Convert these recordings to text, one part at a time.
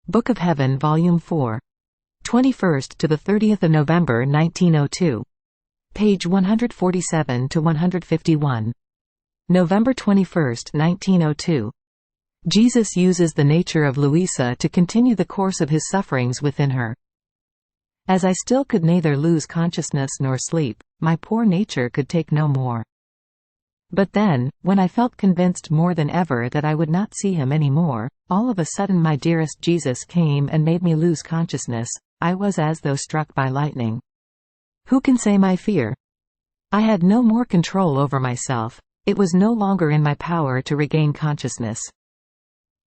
Book of Heaven, Volume 4. 21st to the 30th of November 1902. Page 147 to 151. November 21, 1902. Jesus uses the nature of Luisa to continue the course of his sufferings within her. As I still could neither lose consciousness nor sleep, my poor nature could take no more. But then, when I felt convinced more than ever that I would not see him any more, all of a sudden my dearest Jesus came and made me lose consciousness. I was as though struck by lightning. Who can say my fear? I had no more control over myself. It was no longer in my power to regain consciousness.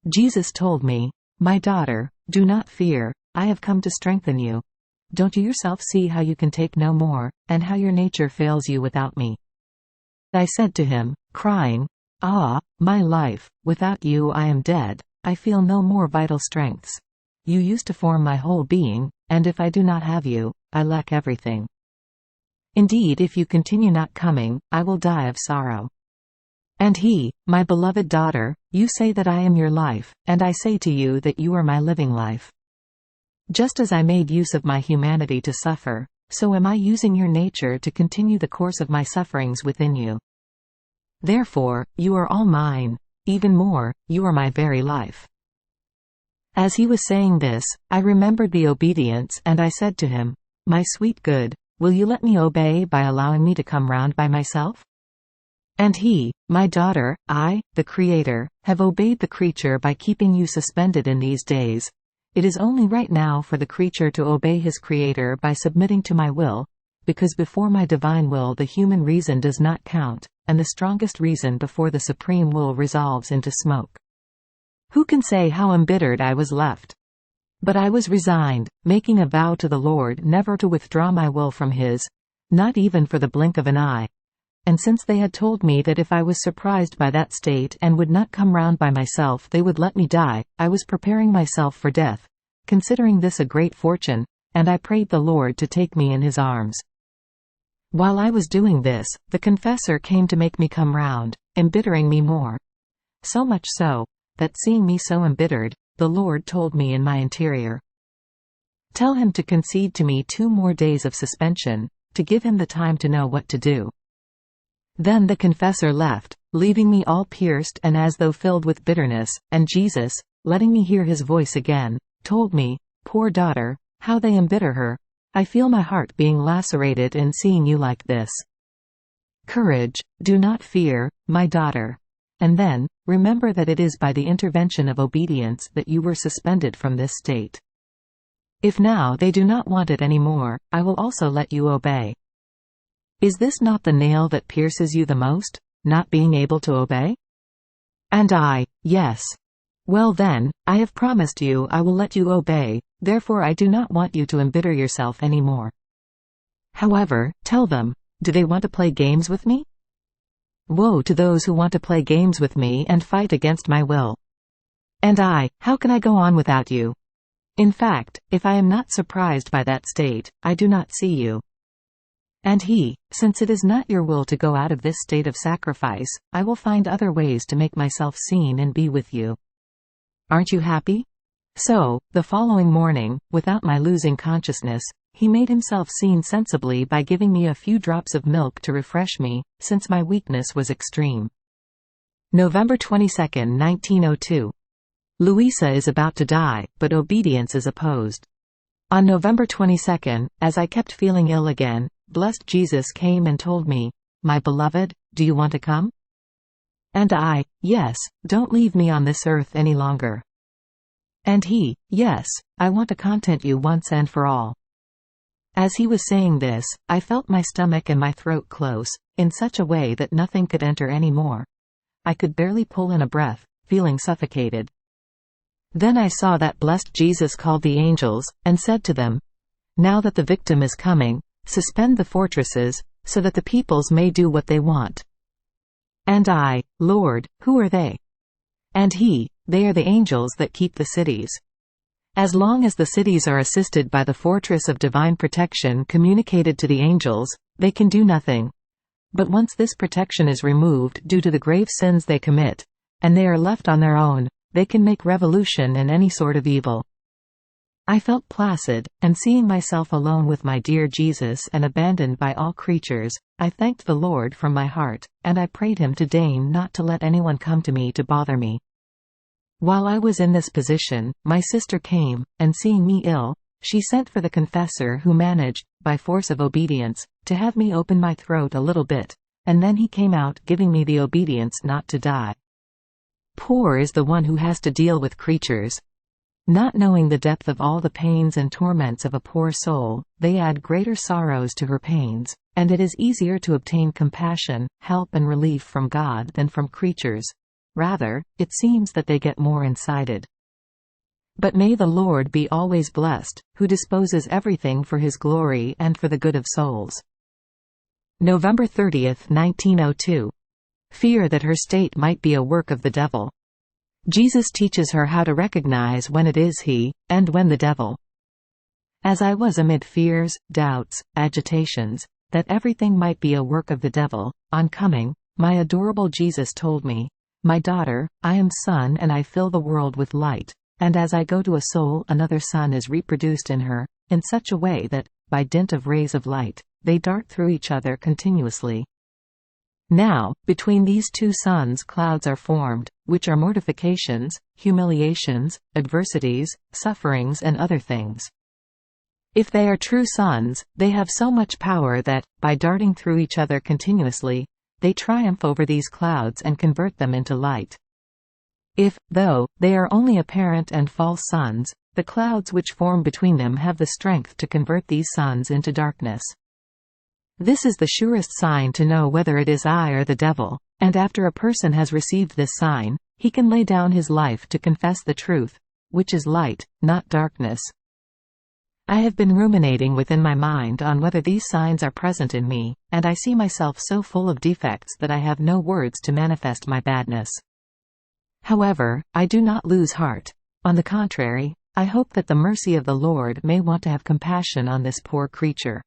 Jesus told me, "My daughter, do not fear, I have come to strengthen you. Don't you yourself see how you can take no more, and how your nature fails you without me?" I said to him, crying, "Ah, my life, without you I am dead, I feel no more vital strengths. You used to form my whole being, and if I do not have you, I lack everything. Indeed, if you continue not coming, I will die of sorrow." And he, "My beloved daughter, you say that I am your life, and I say to you that you are my living life. Just as I made use of my humanity to suffer, so am I using your nature to continue the course of my sufferings within you. Therefore, you are all mine. Even more, you are my very life." As he was saying this, I remembered the obedience, and I said to him, "My sweet good, will you let me obey by allowing me to come round by myself?" And he, "My daughter, I, the Creator, have obeyed the creature by keeping you suspended in these days. It is only right now for the creature to obey his Creator by submitting to my will, because before my divine will the human reason does not count, and the strongest reason before the supreme will resolves into smoke." Who can say how embittered I was left? But I was resigned, making a vow to the Lord never to withdraw my will from his, not even for the blink of an eye. And since they had told me that if I was surprised by that state and would not come round by myself they would let me die, I was preparing myself for death, considering this a great fortune, and I prayed the Lord to take me in his arms. While I was doing this, the confessor came to make me come round, embittering me more. So much so, that seeing me so embittered, the Lord told me in my interior, "Tell him to concede to me 2 more days of suspension, to give him the time to know what to do." Then the confessor left, leaving me all pierced and as though filled with bitterness, and Jesus, letting me hear his voice again, told me, "Poor daughter, how they embitter her. I feel my heart being lacerated in seeing you like this. Courage, do not fear, my daughter. And then, remember that it is by the intervention of obedience that you were suspended from this state. If now they do not want it any more, I will also let you obey. Is this not the nail that pierces you the most, not being able to obey?" And I, "Yes." "Well then, I have promised you I will let you obey, therefore I do not want you to embitter yourself any more. However, tell them, do they want to play games with me? Woe to those who want to play games with me and fight against my will. And I, how can I go on without you? In fact, if I am not surprised by that state, I do not see you." And he, "Since it is not your will to go out of this state of sacrifice, I will find other ways to make myself seen and be with you. Aren't you happy?" So, the following morning, without my losing consciousness, he made himself seen sensibly by giving me a few drops of milk to refresh me, since my weakness was extreme. November 22, 1902. Luisa is about to die, but obedience is opposed. On November 22, as I kept feeling ill again, blessed Jesus came and told me, "My beloved, do you want to come?" And I, "Yes, don't leave me on this earth any longer." And he, "Yes, I want to content you once and for all." As he was saying this, I felt my stomach and my throat close, in such a way that nothing could enter any more. I could barely pull in a breath, feeling suffocated. Then I saw that blessed Jesus called the angels, and said to them, "Now that the victim is coming, suspend the fortresses, so that the peoples may do what they want." And I, "Lord, who are they?" And he, "They are the angels that keep the cities. As long as the cities are assisted by the fortress of divine protection communicated to the angels, they can do nothing. But once this protection is removed due to the grave sins they commit, and they are left on their own, they can make revolution and any sort of evil. I felt placid, and seeing myself alone with my dear Jesus and abandoned by all creatures, I thanked the Lord from my heart, and I prayed him to deign not to let anyone come to me to bother me. While I was in this position, my sister came, and seeing me ill, she sent for the confessor, who managed, by force of obedience, to have me open my throat a little bit, and then he came out giving me the obedience not to die. Poor is the one who has to deal with creatures. Not knowing the depth of all the pains and torments of a poor soul, they add greater sorrows to her pains, and it is easier to obtain compassion, help and relief from God than from creatures. Rather, it seems that they get more incited. But may the Lord be always blessed, who disposes everything for his glory and for the good of souls. November 30, 1902. Fear that her state might be a work of the devil. Jesus teaches her how to recognize when it is he, and when the devil. As I was amid fears, doubts, agitations, that everything might be a work of the devil, on coming, my adorable Jesus told me, "My daughter, I am sun and I fill the world with light, and as I go to a soul another sun is reproduced in her, in such a way that, by dint of rays of light, they dart through each other continuously. Now, between these two suns clouds are formed, which are mortifications, humiliations, adversities, sufferings and other things. If they are true suns, they have so much power that, by darting through each other continuously, they triumph over these clouds and convert them into light. If, though, they are only apparent and false suns, the clouds which form between them have the strength to convert these suns into darkness. This is the surest sign to know whether it is I or the devil, and after a person has received this sign, he can lay down his life to confess the truth, which is light, not darkness. I have been ruminating within my mind on whether these signs are present in me, and I see myself so full of defects that I have no words to manifest my badness. However, I do not lose heart. On the contrary, I hope that the mercy of the Lord may want to have compassion on this poor creature.